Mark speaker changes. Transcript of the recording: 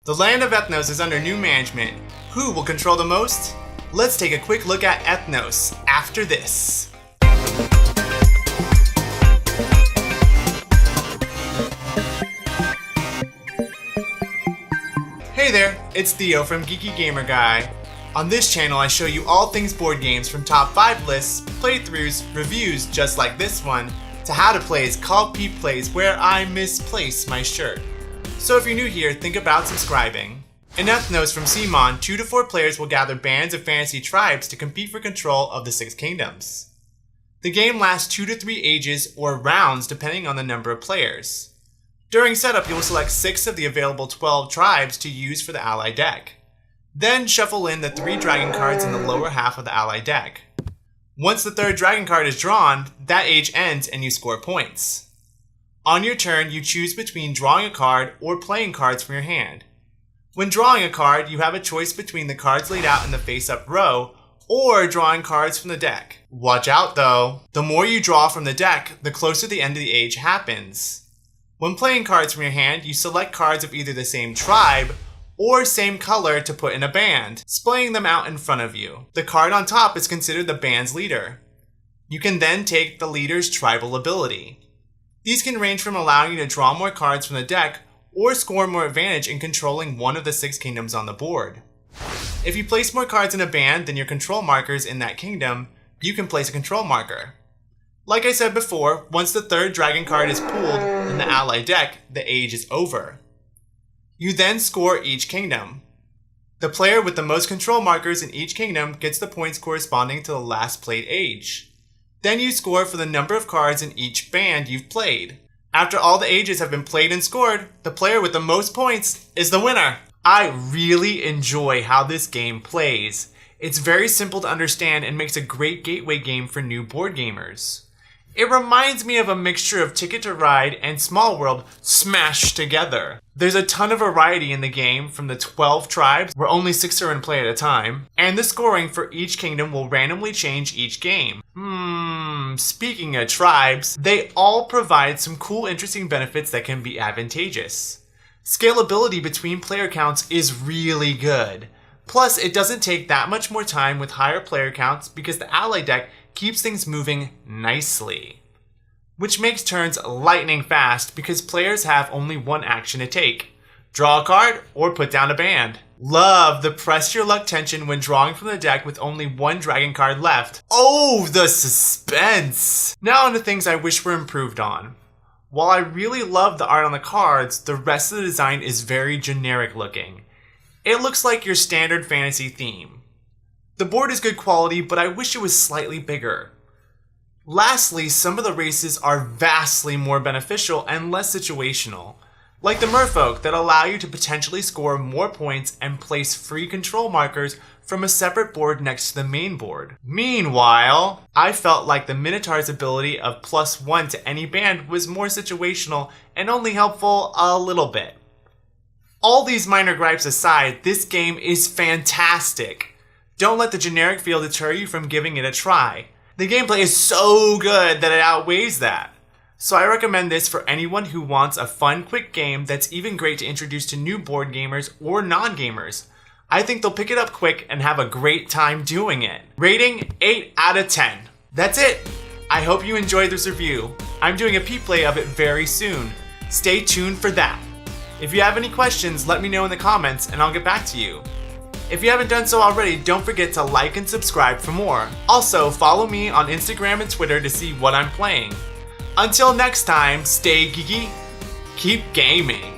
Speaker 1: The land of Ethnos is under new management. Who will control the most? Let's take a quick look at Ethnos after this. Hey there, it's Theo from Geeky Gamer Guy. On this channel I show you all things board games from top 5 lists, playthroughs, reviews just like this one, to how to plays called Peep Plays where I misplace my shirt. So if you're new here, think about subscribing. In Ethnos from CMON, 2 to 4 players will gather bands of fantasy tribes to compete for control of the 6 kingdoms. The game lasts 2 to 3 ages or rounds depending on the number of players. During setup, you will select 6 of the available 12 tribes to use for the ally deck. Then shuffle in the 3 dragon cards in the lower half of the ally deck. Once the 3rd dragon card is drawn, that age ends and you score points. On your turn, you choose between drawing a card or playing cards from your hand. When drawing a card, you have a choice between the cards laid out in the face-up row or drawing cards from the deck. Watch out though, the more you draw from the deck, the closer the end of the age happens. When playing cards from your hand, you select cards of either the same tribe or same color to put in a band, splaying them out in front of you. The card on top is considered the band's leader. You can then take the leader's tribal ability. These can range from allowing you to draw more cards from the deck or score more advantage in controlling one of the 6 kingdoms on the board. If you place more cards in a band than your control markers in that kingdom, you can place a control marker. Like I said before, once the 3rd dragon card is pulled in the ally deck, the age is over. You then score each kingdom. The player with the most control markers in each kingdom gets the points corresponding to the last played age. Then you score for the number of cards in each band you've played. After all the ages have been played and scored, the player with the most points is the winner. I really enjoy how this game plays. It's very simple to understand and makes a great gateway game for new board gamers. It reminds me of a mixture of Ticket to Ride and Small World smashed together. There's a ton of variety in the game from the 12 tribes, where only 6 are in play at a time, and the scoring for each kingdom will randomly change each game. Speaking of tribes, they all provide some cool interesting benefits that can be advantageous. Scalability between player counts is really good. Plus, it doesn't take that much more time with higher player counts because the ally deck keeps things moving nicely. Which makes turns lightning fast because players have only one action to take. Draw a card or put down a band. Love the press your luck tension when drawing from the deck with only 1 dragon card left. Oh, the suspense! Now on to things I wish were improved on. While I really love the art on the cards, the rest of the design is very generic looking. It looks like your standard fantasy theme. The board is good quality, but I wish it was slightly bigger. Lastly, some of the races are vastly more beneficial and less situational, like the merfolk that allow you to potentially score more points and place free control markers from a separate board next to the main board. Meanwhile, I felt like the Minotaur's ability of +1 to any band was more situational and only helpful a little bit. All these minor gripes aside, this game is fantastic. Don't let the generic feel deter you from giving it a try. The gameplay is so good that it outweighs that. So I recommend this for anyone who wants a fun, quick game that's even great to introduce to new board gamers or non-gamers. I think they'll pick it up quick and have a great time doing it. Rating 8 out of 10. That's it. I hope you enjoyed this review. I'm doing a peep play of it very soon. Stay tuned for that. If you have any questions, let me know in the comments and I'll get back to you. If you haven't done so already, don't forget to like and subscribe for more. Also, follow me on Instagram and Twitter to see what I'm playing. Until next time, stay geeky, keep gaming.